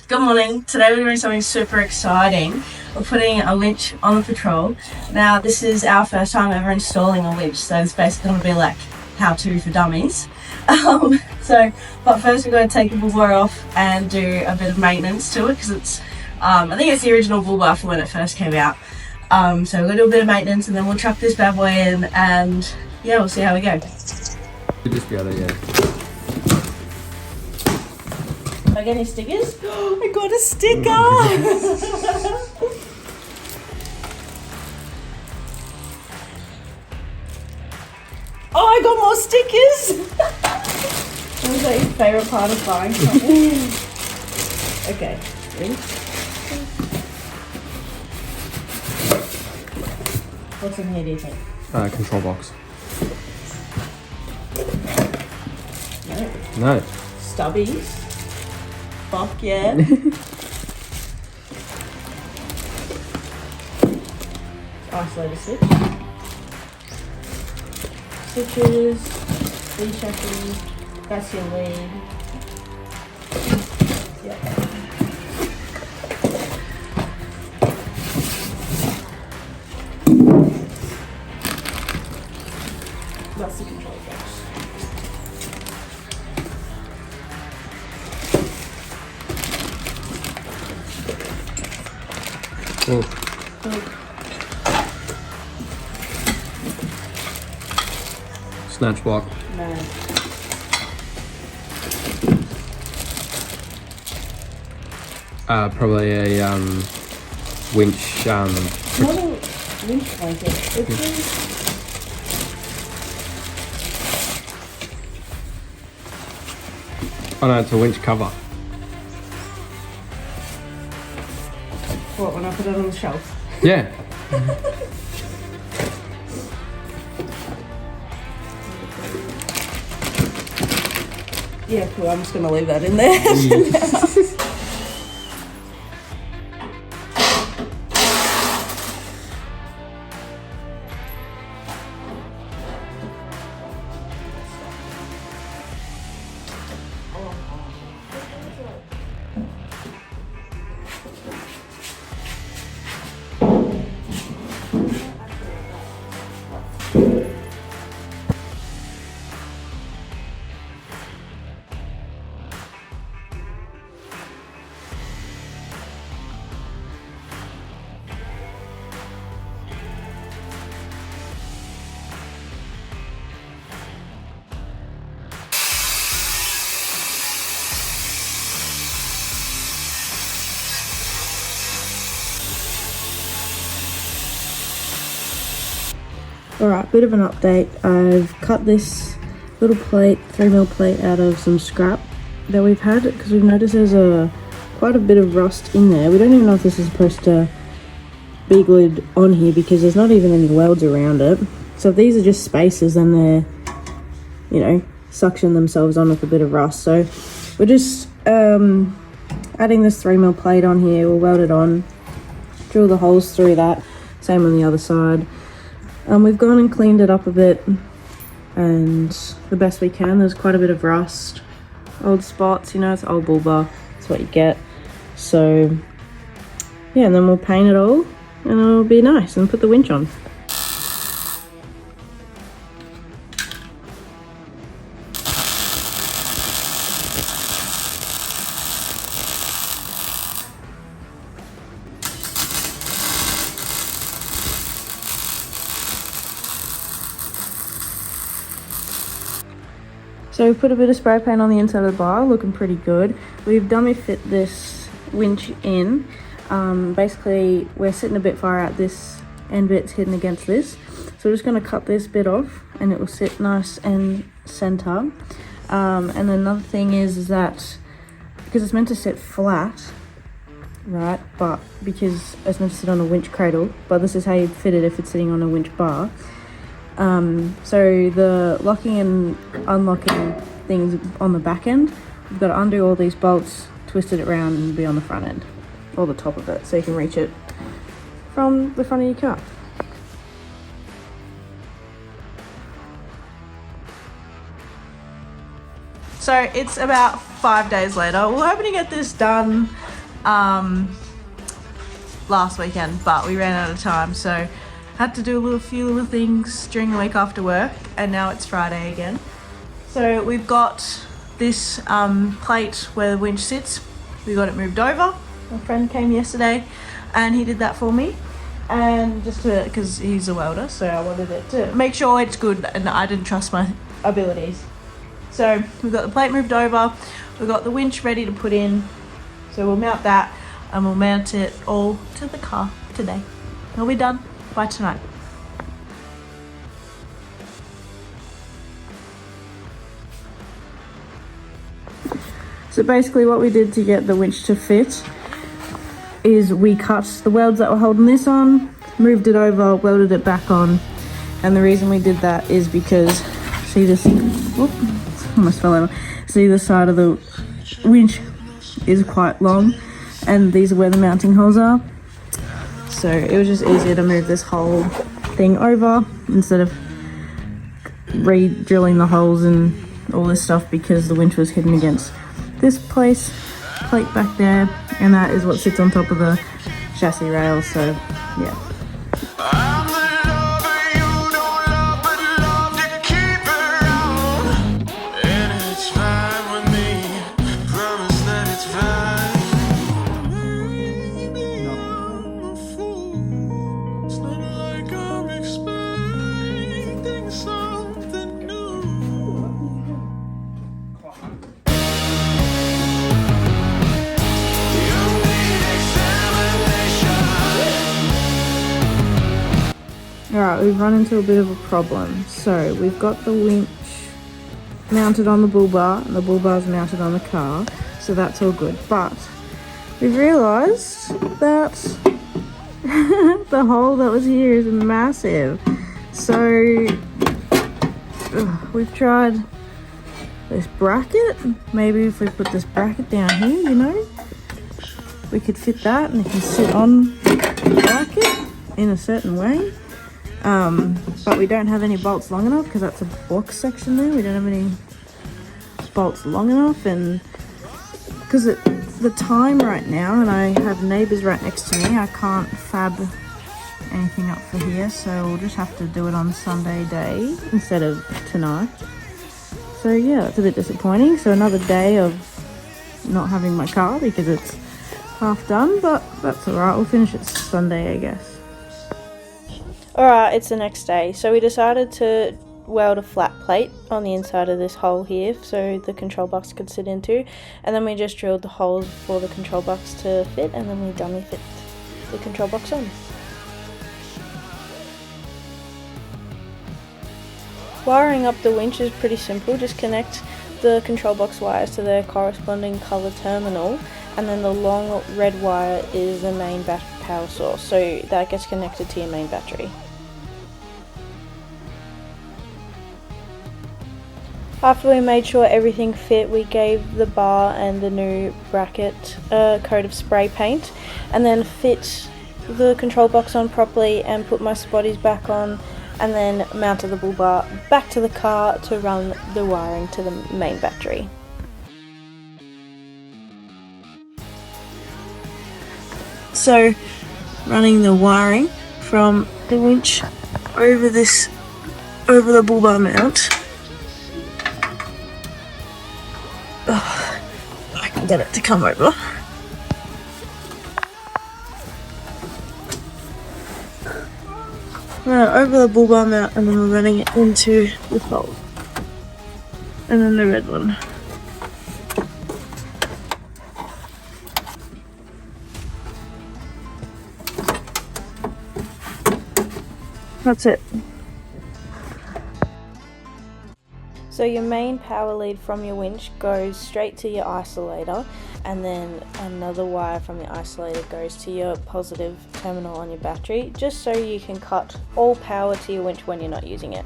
Good morning. Today we're doing something super exciting. We're putting a winch on the patrol. Now this is our first time ever installing a winch, so it's basically going to be like how-to for dummies. But first we're going to take the bullbar off and do a bit of maintenance to it because it's, I think it's the original bullbar from when it first came out. So we're going to do a bit of maintenance and then we'll chuck this bad boy in and yeah, we'll see how we go. Just be able to, yeah. Did I get any stickers? I got a sticker! Oh, I got more stickers! What was that your favourite part of buying something? Okay, ready? What's in here, do you think? Control box. No. No. Stubbies. Fuck yeah. Isolator switch. Switches. Lead shackles. That's your lead. Yep. That's the control box. Oh. Snatch block. No. Probably a winch. Not a winch blanket. It's Oh no, it's a winch cover. what, when I put it on the shelf? Yeah. Yeah, cool. I'm just going to leave that in there. Alright, bit of an update. I've cut this little plate, 3mm plate, out of some scrap that we've had because we've noticed there's quite a bit of rust in there. We don't even know if this is supposed to be glued on here because there's not even any welds around it. So if these are just spacers, then they're, you know, suction themselves on with a bit of rust. So we're just adding this 3mm plate on here. We'll weld it on, drill the holes through that. Same on the other side. We've gone and cleaned it up a bit and the best we can. There's quite a bit of rust, old spots, you know, it's old bullbar, that's what you get. So yeah, and then we'll paint it all and it'll be nice and put the winch on. So we've put a bit of spray paint on the inside of the bar, looking pretty good. We've dummy fit this winch in. Basically, we're sitting a bit far out, this end bit's hidden against this. So we're just going to cut this bit off and it will sit nice and center. And another thing is that, because it's meant to sit flat, right, but because it's meant to sit on a winch cradle, but this is how you fit it if it's sitting on a winch bar. So the locking and unlocking things on the back end, you've got to undo all these bolts, twist it around and be on the front end, or the top of it, so you can reach it from the front of your car. So it's about 5 days later. We're hoping to get this done last weekend, but we ran out of time, so had to do a few little things during the week after work, and now it's Friday again. So we've got this plate where the winch sits. We got it moved over. My friend came yesterday and he did that for me, and just because he's a welder, so I wanted it to make sure it's good, and I didn't trust my abilities. So we've got the plate moved over, we've got the winch ready to put in, so we'll mount that and we'll mount it all to the car today. It'll be done by tonight. So basically what we did to get the winch to fit is we cut the welds that were holding this on, moved it over, welded it back on, and the reason we did that is because, see this, whoop, almost fell over, see the side of the winch is quite long, and these are where the mounting holes are, so it was just easier to move this whole thing over instead of re-drilling the holes and all this stuff, because the winch was hidden against this plate back there, and that is what sits on top of the chassis rail, so yeah. Alright, we've run into a bit of a problem. So we've got the winch mounted on the bull bar, and the bull bar's mounted on the car, so that's all good. But we've realised that the hole that was here is massive. So we've tried this bracket. Maybe if we put this bracket down here, you know, we could fit that and it can sit on the bracket in a certain way. But we don't have any bolts long enough because that's a box section there. We don't have any bolts long enough, and because it's the time right now and I have neighbours right next to me, I can't fab anything up for here, so we'll just have to do it on Sunday day instead of tonight. So yeah, it's a bit disappointing. So another day of not having my car because it's half done, but that's alright, we'll finish it Sunday, I guess. Alright, it's the next day, so we decided to weld a flat plate on the inside of this hole here so the control box could sit into, and then we just drilled the holes for the control box to fit, and then we dummy fit the control box on. Wiring up the winch is pretty simple. Just connect the control box wires to their corresponding colour terminal, and then the long red wire is the main power source, so that gets connected to your main battery. After we made sure everything fit, we gave the bar and the new bracket a coat of spray paint, and then fit the control box on properly and put my spotties back on, and then mounted the bull bar back to the car to run the wiring to the main battery. So running the wiring from the winch over the bull bar mount. Oh, I can get it to come over. Run it over the bull bar mount, and then we're running it into the hole. And then the red one. That's it. So your main power lead from your winch goes straight to your isolator, and then another wire from your isolator goes to your positive terminal on your battery, just so you can cut all power to your winch when you're not using it.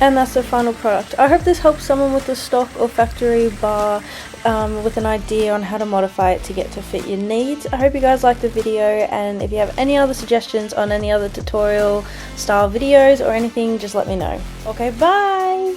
And that's the final product. I hope this helps someone with a stock or factory bar with an idea on how to modify it to get to fit your needs. I hope you guys liked the video, and if you have any other suggestions on any other tutorial style videos or anything, just let me know. Okay, bye!